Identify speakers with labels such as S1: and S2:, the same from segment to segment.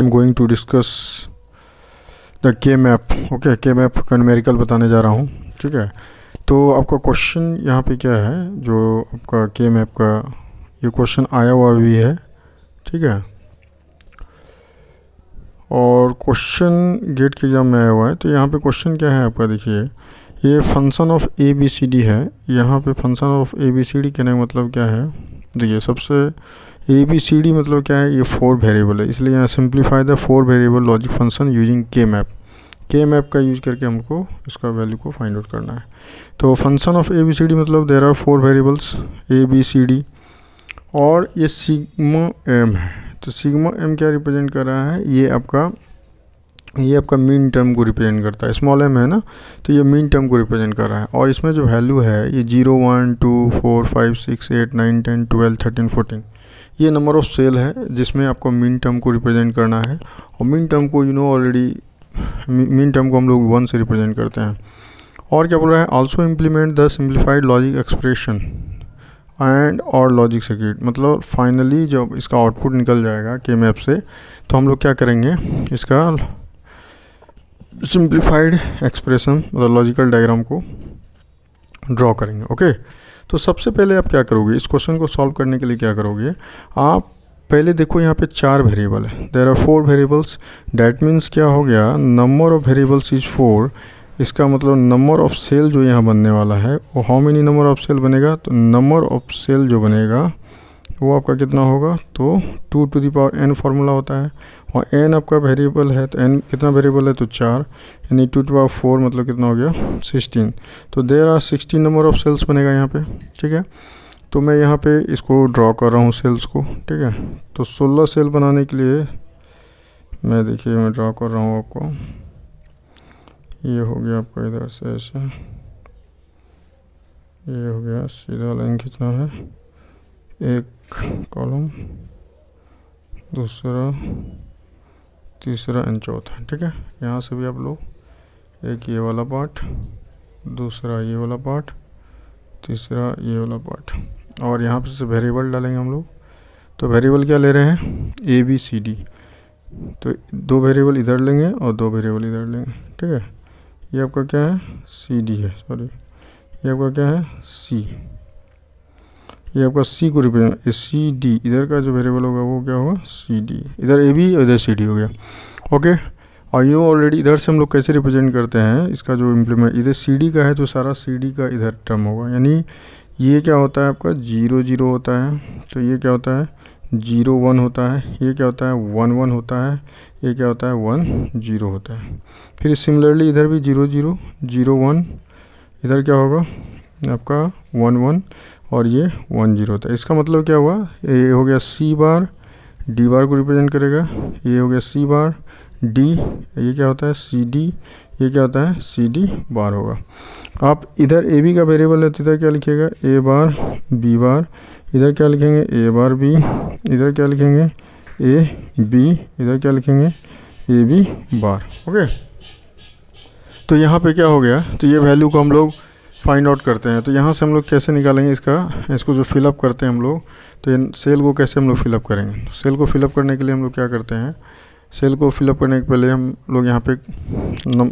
S1: I'm going to discuss the के map. Okay, के map का न्यूमेरिकल बताने जा रहा हूँ। ठीक है, तो आपका क्वेश्चन यहाँ पे क्या है, जो आपका के मैप का ये क्वेश्चन आया हुआ भी है। ठीक है, और क्वेश्चन गेट के एग्जाम में आया हुआ है। तो यहाँ पे क्वेश्चन क्या है आपका, देखिए ये function of A B C D है। यहाँ पे function of A B C D कहने का मतलब क्या है, देखिए सबसे ए बी सी डी मतलब क्या है, ये 4 वेरिएबल है, इसलिए यहाँ simplify the 4 variable logic function using के मैप। के मैप का यूज करके हमको इसका वैल्यू को फाइंड आउट करना है। तो function of A B C D मतलब there are 4 variables A B C D, और ये सिग्मा एम है। तो सिग्मा एम क्या रिप्रेजेंट कर रहा है, ये आपका मीन टर्म को रिप्रेजेंट करता है। स्मॉल एम है ना, तो ये मीन टर्म को रिप्रेजेंट कर रहा है। और इसमें जो वैल्यू है ये 0 1 2 4 5 6 8 9 10 12 13 14, ये नंबर ऑफ सेल है जिसमें आपको मीन टर्म को रिप्रेजेंट करना है। और मीन टर्म को ऑलरेडी मीन टर्म को हम लोग 1 से रिप्रेजेंट करते हैं। और क्या बोल रहा है, also implement the simplified logic expression and और लॉजिक सर्किट। मतलब फाइनली जब इसका आउटपुट निकल जाएगा के मैप से, तो हम लोग क्या करेंगे, इसका सिंप्लीफाइड एक्सप्रेशन मतलब लॉजिकल डायग्राम को ड्रॉ करेंगे। ओके, तो सबसे पहले आप क्या करोगे, इस क्वेश्चन को सॉल्व करने के लिए क्या करोगे, आप पहले देखो यहाँ पे 4 वेरिएबल है, there are 4 variables. That means क्या हो गया, नंबर ऑफ वेरिएबल्स इज 4। इसका मतलब नंबर ऑफ सेल जो यहाँ बनने वाला है वो how many number of cell बनेगा, तो नंबर ऑफ सेल जो बनेगा वो आपका कितना होगा, तो 2 to the power n formula होता है। और n आपका वेरिएबल है, तो n कितना वेरिएबल है, तो 4, यानी 2 टू द पावर 4 मतलब कितना हो गया, 16। तो there are 16 number of cells बनेगा यहाँ पे। ठीक है, तो मैं यहाँ पे इसको ड्रॉ कर रहा हूँ सेल्स को। ठीक है, तो 16 सेल बनाने के लिए मैं देखिए मैं ड्रॉ कर रहा हूँ आपको। ये हो गया आपका इधर से ऐसे, ये हो गया, सीधा लाइन खींचना है, एक कॉलम, दूसरा, तीसरा एंड चौथा। ठीक है, यहाँ से भी आप लोग एक ये वाला पार्ट, दूसरा ये वाला पार्ट, तीसरा ये वाला पार्ट, और यहाँ पे से वेरिएबल डालेंगे हम लोग। तो वेरिएबल क्या ले रहे हैं, ए बी सी डी। तो 2 वेरिएबल इधर लेंगे और 2 वेरिएबल इधर लेंगे। ठीक है, ये आपका क्या है, सी डी है, सॉरी ये आपका क्या है, सी। ये आपका सी को रिप्रेजेंट, सी डी इधर का जो वेरिएबल होगा वो क्या होगा, सी डी। इधर ए बी और इधर सी डी हो गया। ओके, और ऑलरेडी इधर से हम लोग कैसे रिप्रेजेंट करते हैं, इसका जो इम्प्लीमेंट इधर सी डी का है तो सारा सी डी का इधर टर्म होगा, यानी ये क्या होता है आपका 0 0 होता है, तो ये क्या होता है 0 1 होता है, ये क्या होता है 1 1 होता है, ये क्या होता है 1 0 होता है। फिर सिमिलरली इधर भी 0 0 0 1, इधर क्या होगा आपका 1 1 और ये 1 0 होता है। इसका मतलब क्या हुआ, ये हो गया सी बार, डी बार को रिप्रेजेंट करेगा, ये हो गया सी बार डी, ये क्या होता है सी डी, ये क्या होता है सी डी बार होगा। आप इधर ए बी का वेरिएबल है तो इधर क्या लिखिएगा, ए बार बी बार, इधर क्या लिखेंगे ए बार बी, इधर क्या लिखेंगे ए बी, इधर क्या लिखेंगे ए बी बार। ओके, तो यहाँ पे क्या हो गया, तो ये वैल्यू को हम लोग फाइंड आउट करते हैं। तो यहाँ से हम लोग कैसे निकालेंगे इसको जो फिलअप करते हैं हम लोग, तो ये सेल को कैसे हम लोग फिलअप करेंगे। सेल को फिलअप करने के लिए हम लोग क्या करते हैं, सेल को फिलअप करने के पहले हम लोग यहाँ पे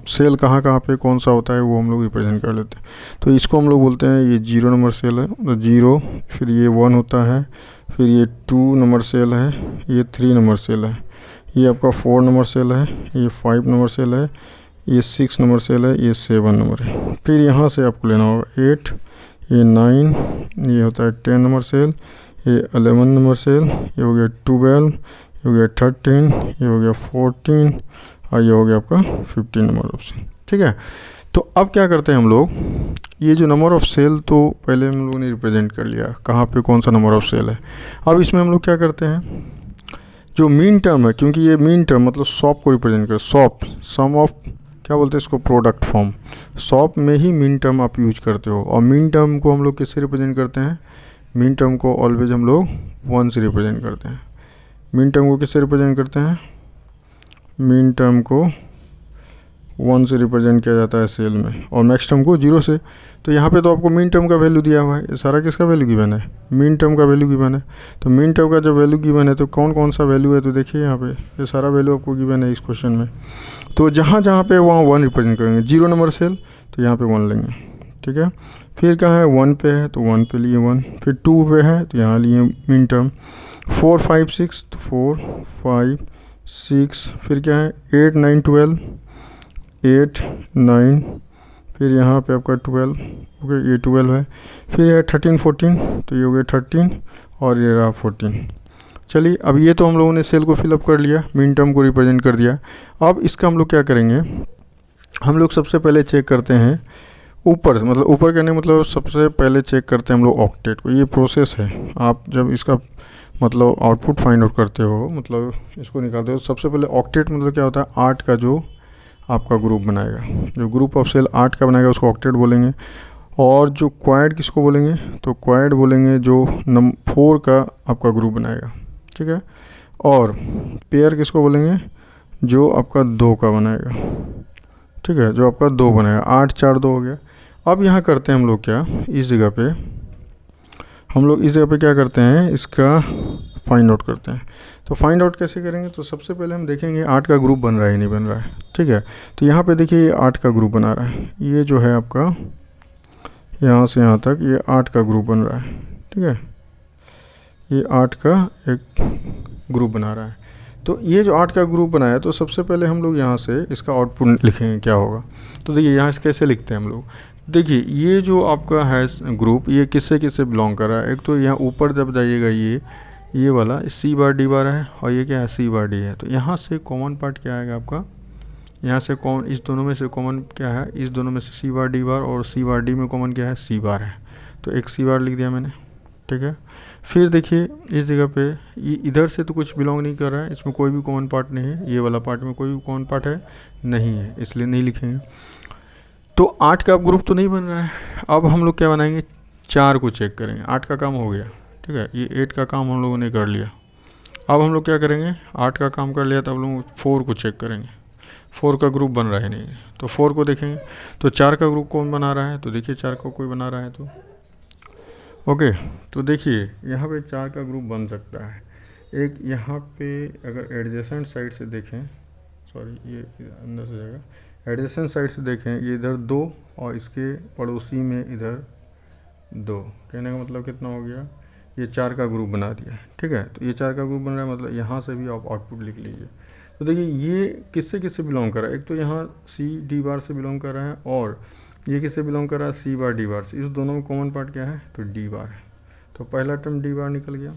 S1: सेल कहाँ पे कौन सा होता है वो हम लोग रिप्रेजेंट कर लेते हैं। तो इसको हम लोग बोलते हैं ये 0 नंबर सेल है, तो 0, फिर ये 1 होता है, फिर ये 2 नंबर सेल है, ये 3 नंबर सेल है, ये आपका 4 नंबर सेल है, ये 5 नंबर सेल है, ये 6 नंबर सेल है, ये 7 नंबर है। फिर यहाँ से आपको लेना होगा 8, ये 9, ये होता है 10 नंबर सेल, ये 11 नंबर सेल, ये हो गया 12, ये हो गया 13, ये हो गया 14, और ये हो गया आपका 15 नंबर ऑफ सेल। ठीक है, तो अब क्या करते हैं हम लोग, ये जो नंबर ऑफ सेल तो पहले हम लोगों ने रिप्रेजेंट कर लिया, कहाँ पे कौन सा नंबर ऑफ सेल है। अब इसमें हम लोग क्या करते हैं, जो मीन टर्म है, क्योंकि ये मीन टर्म मतलब सॉप को रिप्रेजेंट कर, सॉप सम ऑफ क्या बोलते हैं इसको, प्रोडक्ट फॉर्म। सॉप में ही मीन टर्म आप यूज करते हो। और मीन टर्म को हम लोग किससे रिप्रेजेंट करते हैं, मीन टर्म को ऑलवेज हम लोग 1 से रिप्रेजेंट करते हैं। मीन टर्म को किससे रिप्रेजेंट करते हैं, मीन टर्म को 1 से रिप्रेजेंट किया जाता है सेल में, और मैक्स टर्म को 0 से। तो यहाँ पे तो आपको मीन टर्म का वैल्यू दिया हुआ है, ये सारा किसका वैल्यू गिवन है, मीन टर्म का वैल्यू गिवन है। तो मीन टर्म का जब वैल्यू गिवन है तो कौन कौन सा वैल्यू है, तो देखिए यहाँ पे ये सारा वैल्यू आपको गिवन है इस क्वेश्चन में। तो जहाँ जहाँ पे वहाँ 1 रिप्रेजेंट करेंगे, 0 नंबर सेल तो यहाँ पे 1 लेंगे, ठीक है। फिर कहाँ है 1 पे है तो 1 पे लिए 1, फिर 2 पे है तो यहाँ लिए मीन टर्म, 4 5 6 तो 4 5 6, फिर क्या है 8 9 12, 8 9, फिर यहाँ पे आपका 12, ओके ये 12 है। फिर है 13 14 तो ये हो गया 13 और ये रहा 14। चलिए अब ये तो हम लोगों ने सेल को फिलअप कर लिया, मीन टर्म को रिप्रेजेंट कर दिया। अब इसका हम लोग क्या करेंगे, हम लोग सबसे पहले चेक करते हैं ऊपर, मतलब ऊपर करने मतलब सबसे पहले चेक करते हैं हम लोग ऑक्टेट को। ये प्रोसेस है, आप जब इसका मतलब आउटपुट फाइंड आउट करते हो, मतलब इसको निकालते हो, सबसे पहले ऑक्टेट मतलब क्या होता है, 8 का जो आपका ग्रुप बनाएगा, जो ग्रुप ऑफ सेल 8 का बनाएगा उसको ऑक्टेट बोलेंगे। और जो क्वाड किसको बोलेंगे, तो क्वाड बोलेंगे जो 4 का आपका ग्रुप बनाएगा, ठीक है। और पेयर किसको बोलेंगे, जो आपका 2 का बनाएगा, ठीक है, जो आपका 2 बनाएगा। 8 4 2 हो गया। अब यहाँ करते हैं हम लोग क्या, इस जगह पे हम लोग इस जगह पे क्या करते हैं, इसका फाइंड आउट करते हैं। तो फाइंड आउट कैसे करेंगे, तो सबसे पहले हम देखेंगे 8 का ग्रुप बन रहा है नहीं बन रहा है, ठीक है। तो यहाँ पे देखिए ये 8 का ग्रुप बना रहा है, ये जो है आपका यहाँ से यहाँ तक ये 8 का ग्रुप बन रहा है, ठीक है, ये 8 का एक ग्रुप बना रहा है। तो ये जो 8 का ग्रुप बनाया, तो सबसे पहले हम लोग यहाँ से इसका आउटपुट लिखेंगे क्या होगा। तो देखिए यहाँ से कैसे लिखते हैं हम लोग, देखिए ये जो आपका है ग्रुप, ये किससे किससे बिलोंग कर रहा है। एक तो यहाँ ऊपर जब जाइएगा ये वाला सी बार डी बार है, और ये क्या है सी बार डी है। तो यहाँ से कॉमन पार्ट क्या आएगा आपका, यहाँ से कॉमन, इस दोनों में से कॉमन क्या है, इस दोनों में से सी बार डी बार, और सी बार डी में कॉमन क्या है, सी बार है। तो एक सी बार लिख दिया मैंने, ठीक है। फिर देखिए इस जगह पे ये इधर से तो कुछ बिलोंग नहीं कर रहा है, इसमें कोई भी कॉमन पार्ट नहीं है, ये वाला पार्ट में कोई भी कॉमन पार्ट है नहीं है, इसलिए नहीं लिखेंगे। तो 8 का ग्रुप तो नहीं बन रहा है। अब हम लोग क्या बनाएंगे, 4 को चेक करेंगे। 8 का काम हो गया, ठीक है, ये 8 का काम हम लोगों ने कर लिया। अब हम लोग क्या करेंगे, 8 का काम कर लिया तो अब लोग 4 को चेक करेंगे। 4 का ग्रुप बन रहा है नहीं, तो 4 को देखेंगे। तो 4 का ग्रुप कौन बना रहा है, तो देखिए 4 का कोई बना रहा है तो ओके। तो देखिए यहाँ पे 4 का ग्रुप बन सकता है। एक यहाँ पे अगर एडजेसेंट साइड से देखें, सॉरी ये अंदर से जाएगा, एडजेसेंट साइड से देखें, ये इधर 2 और इसके पड़ोसी में इधर 2, कहने का मतलब कितना हो गया, ये 4 का ग्रुप बना दिया, ठीक है। तो ये 4 का ग्रुप बन रहा है, मतलब यहाँ से भी आप आउटपुट लिख लीजिए। तो देखिए ये किससे किससे बिलोंग कर रहा है, एक तो यहाँ सी डी बार से बिलोंग कर रहा है, और ये किससे बिलोंग कर रहा है, सी बार डी बार से। इस दोनों में कॉमन पार्ट क्या है, तो डी बार है। तो पहला टर्म डी बार निकल गया।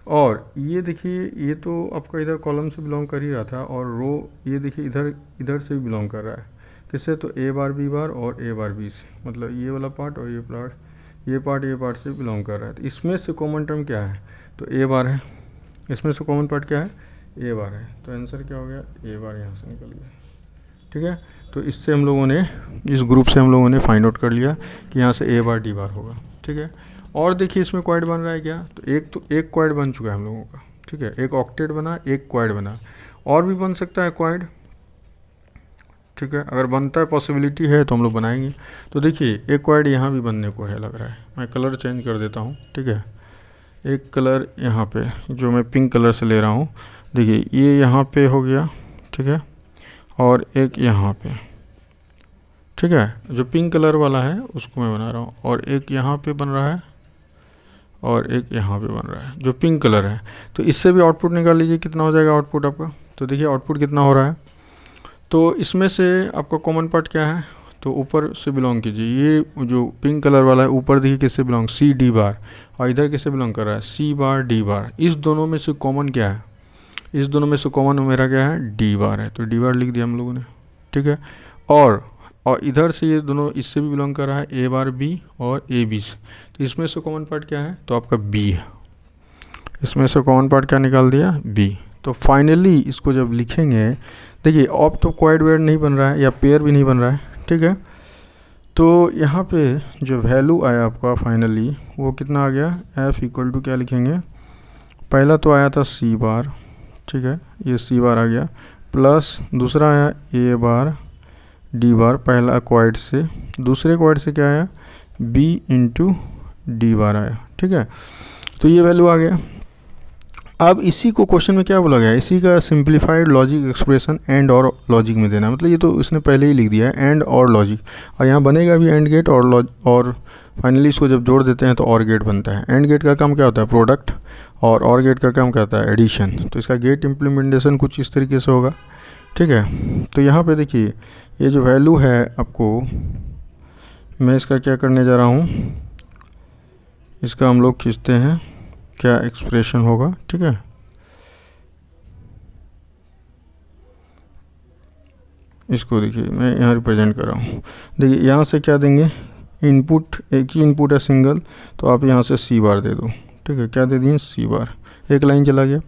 S1: और ये देखिए ये तो आपका इधर कॉलम से बिलोंग कर ही रहा था, और रो ये देखिए इधर से भी बिलोंग कर रहा है, किससे, तो ए बार बी बार और ए बार बी से, मतलब ये वाला पार्ट और ये पार्ट से बिलोंग कर रहा है। तो इसमें से कॉमन टर्म क्या है, तो ए बार है। इसमें से कॉमन पार्ट क्या है, ए बार है। तो आंसर क्या हो गया, ए बार यहाँ से निकल गया, ठीक है। तो इससे हम लोगों ने, इस ग्रुप से हम लोगों ने फाइंड आउट कर लिया कि यहाँ से ए बार डी बार होगा, ठीक है। और देखिए इसमें क्वाड बन रहा है क्या, तो एक क्वाड बन चुका है हम लोगों का, ठीक है। एक ऑक्टेट बना, एक क्वाड बना, और भी बन सकता है क्वाड, ठीक है। अगर बनता है, पॉसिबिलिटी है तो हम लोग बनाएंगे। तो देखिए एक क्वाड यहाँ भी बनने को है लग रहा है, मैं कलर चेंज कर देता हूँ, ठीक है। एक कलर यहाँ पे जो मैं पिंक कलर से ले रहा हूँ, देखिए ये यहाँ पे हो गया, ठीक है, और एक यहाँ पे, ठीक है। जो पिंक कलर वाला है उसको मैं बना रहा हूँ, और एक यहाँ पे बन रहा है, और एक यहाँ पे बन रहा है जो पिंक कलर है। तो इससे भी आउटपुट निकाल लीजिए, कितना हो जाएगा आउटपुट आपका। तो देखिए आउटपुट कितना हो रहा है। तो इसमें से आपका कॉमन पार्ट क्या है, तो ऊपर से बिलोंग कीजिए। ये जो पिंक कलर वाला है ऊपर देखिए किससे बिलोंग, सी डी बार, और इधर किससे बिलोंग कर रहा है, सी बार डी बार। इस दोनों में से कॉमन क्या है, इस दोनों में से कॉमन मेरा क्या है, डी बार है। तो डी बार लिख दिया हम लोगों ने, ठीक है। और इधर से ये दोनों इससे भी बिलोंग कर रहा है, ए बार बी और ए बी से। तो इसमें से कॉमन पार्ट क्या है, तो आपका बी है। इसमें से कॉमन पार्ट क्या निकाल दिया, बी। तो फाइनली इसको जब लिखेंगे, देखिए अब तो क्वाड वेड नहीं बन रहा है या पेयर भी नहीं बन रहा है, ठीक है। तो यहाँ पे जो वैल्यू आया आपका फाइनली वो कितना आ गया, एफ इक्वल टू क्या लिखेंगे, पहला तो आया था सी बार, ठीक है, ये सी बार आ गया, प्लस दूसरा आया ए बार डी बार, पहला क्वाइड से, दूसरे क्वाइड से क्या आया, बी इंटू डी बार आया, ठीक है। तो ये वैल्यू आ गया। अब इसी को क्वेश्चन में क्या बोला गया है, इसी का सिंप्लीफाइड लॉजिक एक्सप्रेशन एंड और लॉजिक में देना, मतलब ये तो इसने पहले ही लिख दिया है एंड और लॉजिक, और यहाँ बनेगा भी एंड गेट और फाइनली इसको जब जोड़ देते हैं तो और गेट बनता है। एंड गेट का काम क्या होता है, प्रोडक्ट, और गेट का काम क्या होता है, एडिशन। तो इसका गेट इम्प्लीमेंटेशन कुछ इस तरीके से होगा, ठीक है। तो यहाँ पे देखिए ये जो वैल्यू है आपको, मैं इसका क्या करने जा रहा हूँ, इसका हम लोग खींचते हैं क्या एक्सप्रेशन होगा, ठीक है। इसको देखिए मैं यहाँ रिप्रेजेंट कर रहा हूँ, देखिए यहाँ से क्या देंगे, इनपुट, एक ही इनपुट है सिंगल, तो आप यहाँ से सी बार दे दो, ठीक है। क्या दे दिए, सी बार, एक लाइन चला गया।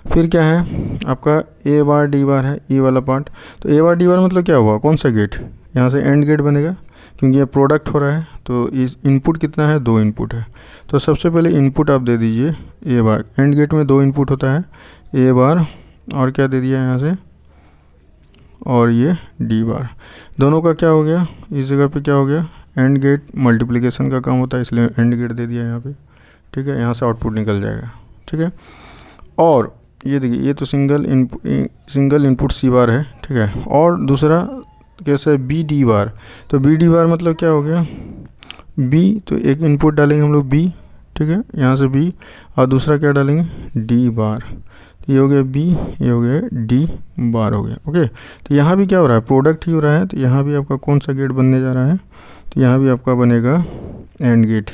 S1: फिर क्या है आपका ए बार डी बार है, ये वाला पार्ट। तो ए बार डी बार मतलब क्या हुआ, कौन सा गेट, यहाँ से एंड गेट बनेगा, क्योंकि ये प्रोडक्ट हो रहा है। तो इस इनपुट कितना है, 2 इनपुट है। तो सबसे पहले इनपुट आप दे दीजिए ए बार, एंड गेट में 2 इनपुट होता है, ए बार और क्या दे दिया यहाँ से, और ये डी बार। दोनों का क्या हो गया, इस जगह पे क्या हो गया, एंड गेट मल्टीप्लिकेशन का काम होता है, इसलिए एंड गेट दे दिया यहाँ पे, ठीक है। यहाँ से आउटपुट निकल जाएगा, ठीक है। और ये देखिए ये तो सिंगल इनपुट सी बार है, ठीक है। और दूसरा कैसे, बी डी बार। तो बी डी बार मतलब क्या हो गया, बी, तो एक इनपुट डालेंगे हम लोग बी, ठीक है, यहाँ से बी, और दूसरा क्या डालेंगे, डी बार। तो ये हो गया बी, ये हो गया डी बार हो गया, ओके। तो यहाँ भी क्या हो रहा है, प्रोडक्ट ही हो रहा है। तो यहाँ भी आपका कौन सा गेट बनने जा रहा है, तो यहाँ भी आपका बनेगा एंड गेट।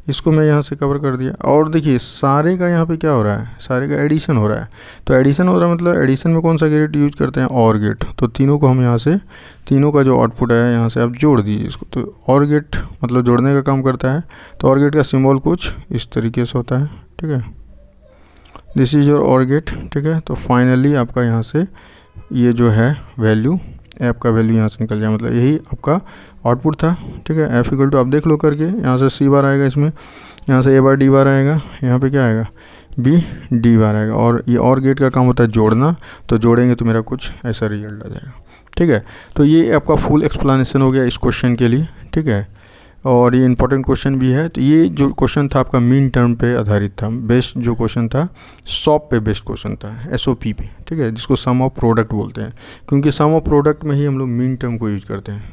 S1: इसको मैं यहाँ से कवर कर दिया। और देखिए सारे का यहाँ पे क्या हो रहा है, सारे का एडिशन हो रहा है। तो एडिशन हो रहा है मतलब एडिशन में कौन सा गेट यूज करते हैं, और गेट। तो तीनों को हम यहाँ से, तीनों का जो आउटपुट है यहाँ से आप जोड़ दीजिए इसको। तो और गेट मतलब जोड़ने का काम करता है। तो और गेट का सिंबल कुछ इस तरीके से होता है, ठीक है। दिस इज योर और गेट, ठीक है। तो फाइनली आपका यहाँ से ये जो है वैल्यू, ऐप का वैल्यू यहाँ से निकल जाए, मतलब यही आपका आउटपुट था, ठीक है। एफ इक्वल टू आप देख लो करके, यहाँ से सी बार आएगा, इसमें यहाँ से ए बार डी बार आएगा, यहाँ पे क्या आएगा, बी डी बार आएगा। और ये और गेट का काम होता है जोड़ना, तो जोड़ेंगे तो मेरा कुछ ऐसा रिजल्ट आ जाएगा, ठीक है। तो ये आपका फुल एक्सप्लेनेशन हो गया इस क्वेश्चन के लिए, ठीक है। और ये इंपॉर्टेंट क्वेश्चन भी है। तो ये जो क्वेश्चन था आपका मीन टर्म पे आधारित था, बेस्ट जो क्वेश्चन था, सॉप पे बेस्ट क्वेश्चन था, एसओपी पे, ठीक है, जिसको सम ऑफ प्रोडक्ट बोलते हैं। क्योंकि सम ऑफ प्रोडक्ट में ही हम लोग मीन टर्म को यूज करते हैं,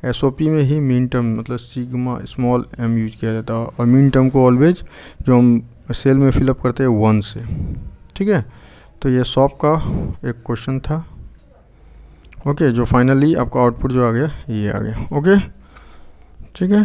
S1: एसओपी में ही मीन टर्म मतलब सिग्मा स्मॉल एम यूज किया जाता है। और मीन टर्म को ऑलवेज जो हम सेल में फिलअप करते हैं 1 से, ठीक है। तो ये सॉप का एक क्वेश्चन था, ओके। जो फाइनली आपका आउटपुट जो आ गया ये आ गया, ओके, ठीक है।